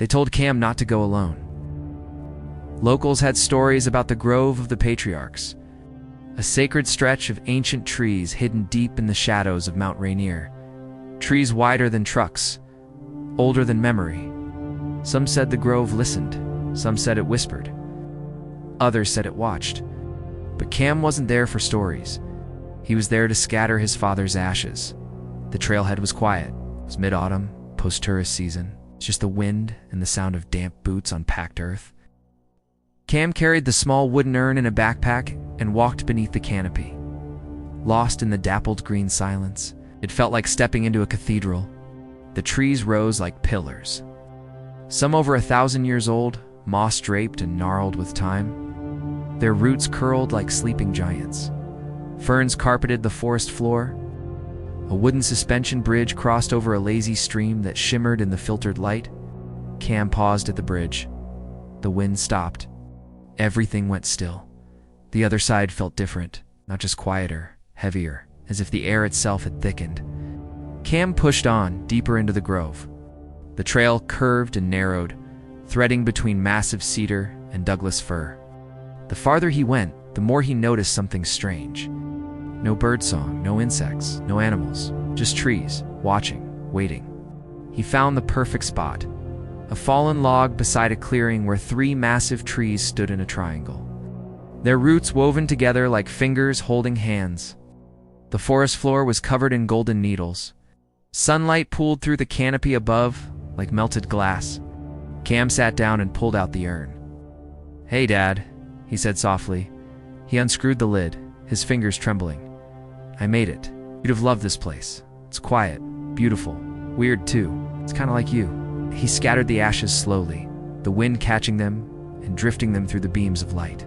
They told Cam not to go alone. Locals had stories about the Grove of the Patriarchs, a sacred stretch of ancient trees hidden deep in the shadows of Mount Rainier. Trees wider than trucks, older than memory. Some said the grove listened, some said it whispered. Others said it watched. But Cam wasn't there for stories. He was there to scatter his father's ashes. The trailhead was quiet. It was mid-autumn, post-tourist season. It's just the wind and the sound of damp boots on packed earth. Cam carried the small wooden urn in a backpack and walked beneath the canopy. Lost in the dappled green silence, it felt like stepping into a cathedral. The trees rose like pillars. Some over 1,000 years old, moss-draped and gnarled with time. Their roots curled like sleeping giants. Ferns carpeted the forest floor. A wooden suspension bridge crossed over a lazy stream that shimmered in the filtered light. Cam paused at the bridge. The wind stopped. Everything went still. The other side felt different, not just quieter, heavier, as if the air itself had thickened. Cam pushed on, deeper into the grove. The trail curved and narrowed, threading between massive cedar and Douglas fir. The farther he went, the more he noticed something strange. No birdsong, no insects, no animals, just trees, watching, waiting. He found the perfect spot. A fallen log beside a clearing where 3 massive trees stood in a triangle. Their roots woven together like fingers holding hands. The forest floor was covered in golden needles. Sunlight pooled through the canopy above like melted glass. Cam sat down and pulled out the urn. "Hey, Dad," he said softly. He unscrewed the lid, his fingers trembling. "I made it. You'd have loved this place. It's quiet, beautiful, weird too. It's kind of like you." He scattered the ashes slowly, the wind catching them and drifting them through the beams of light.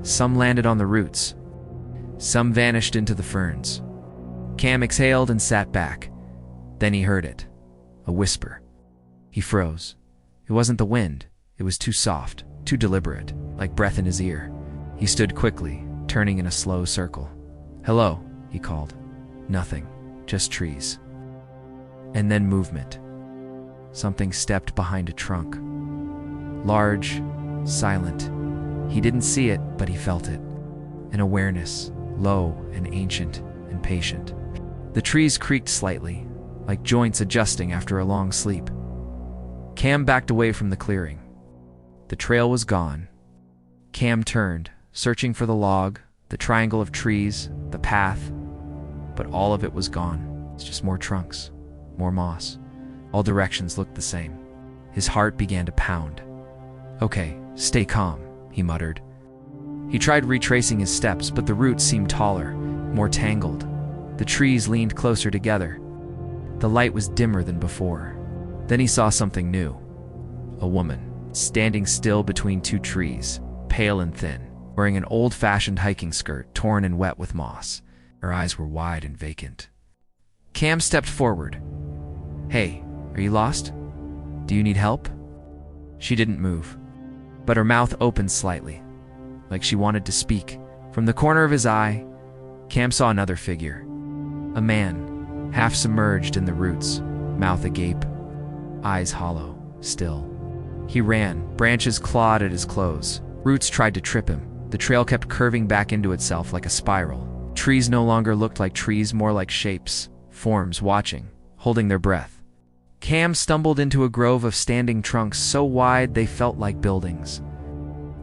Some landed on the roots. Some vanished into the ferns. Cam exhaled and sat back. Then he heard it. A whisper. He froze. It wasn't the wind. It was too soft, too deliberate, like breath in his ear. He stood quickly, turning in a slow circle. "Hello," he called. Nothing, just trees. And then movement. Something stepped behind a trunk. Large, silent. He didn't see it, but he felt it. An awareness, low and ancient and patient. The trees creaked slightly, like joints adjusting after a long sleep. Cam backed away from the clearing. The trail was gone. Cam turned, searching for the log, the triangle of trees, the path. But all of it was gone. It's just more trunks, more moss. All directions looked the same. His heart began to pound. "Okay, stay calm," he muttered. He tried retracing his steps, but the roots seemed taller, more tangled. The trees leaned closer together. The light was dimmer than before. Then he saw something new. A woman, standing still between 2 trees, pale and thin, wearing an old-fashioned hiking skirt torn and wet with moss. Her eyes were wide and vacant. Cam stepped forward. "Hey, are you lost? Do you need help?" She didn't move, but her mouth opened slightly, like she wanted to speak. From the corner of his eye, Cam saw another figure. A man, half submerged in the roots, mouth agape, eyes hollow, still. He ran, branches clawed at his clothes. Roots tried to trip him. The trail kept curving back into itself like a spiral. Trees no longer looked like trees, more like shapes, forms watching, holding their breath. Cam stumbled into a grove of standing trunks so wide they felt like buildings.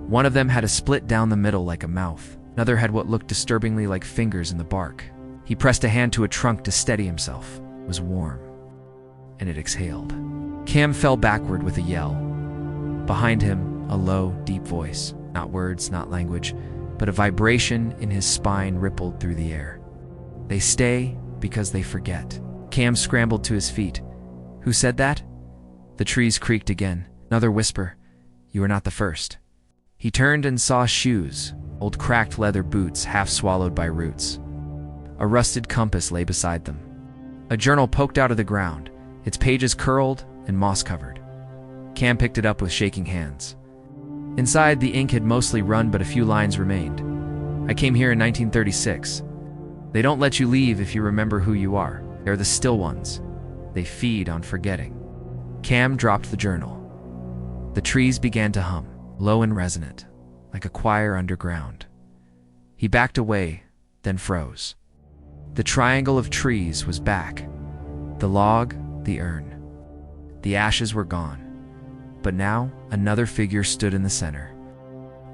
One of them had a split down the middle like a mouth. Another had what looked disturbingly like fingers in the bark. He pressed a hand to a trunk to steady himself. It was warm, and it exhaled. Cam fell backward with a yell. Behind him, a low, deep voice. Not words, not language, but a vibration in his spine rippled through the air. "They stay because they forget." Cam scrambled to his feet. "Who said that?" The trees creaked again. Another whisper. "You are not the first." He turned and saw shoes, old cracked leather boots half swallowed by roots. A rusted compass lay beside them. A journal poked out of the ground, its pages curled and moss-covered. Cam picked it up with shaking hands. Inside, the ink had mostly run, but a few lines remained. "I came here in 1936. They don't let you leave if you remember who you are. They're the still ones. They feed on forgetting." Cam dropped the journal. The trees began to hum, low and resonant, like a choir underground. He backed away, then froze. The triangle of trees was back. The log, the urn. The ashes were gone. But now, another figure stood in the center.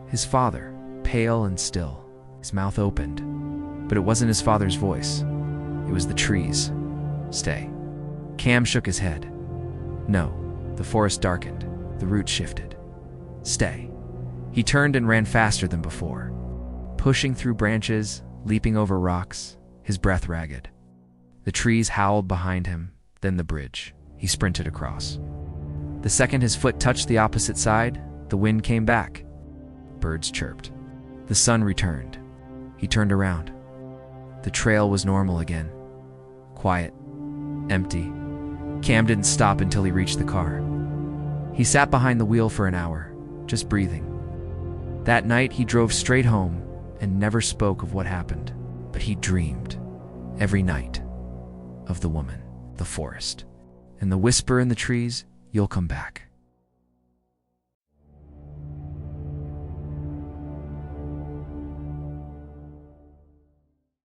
His father, pale and still, his mouth opened. But it wasn't his father's voice. It was the trees. Stay. Cam shook his head. No. The forest darkened. The roots shifted. Stay. He turned and ran faster than before, pushing through branches, leaping over rocks, his breath ragged. The trees howled behind him, then the bridge. He sprinted across. The second his foot touched the opposite side, the wind came back. Birds chirped. The sun returned. He turned around. The trail was normal again. Quiet. Empty. Cam didn't stop until he reached the car. He sat behind the wheel for an hour, just breathing. That night he drove straight home and never spoke of what happened. But he dreamed, every night, of the woman, the forest, and the whisper in the trees, "You'll come back."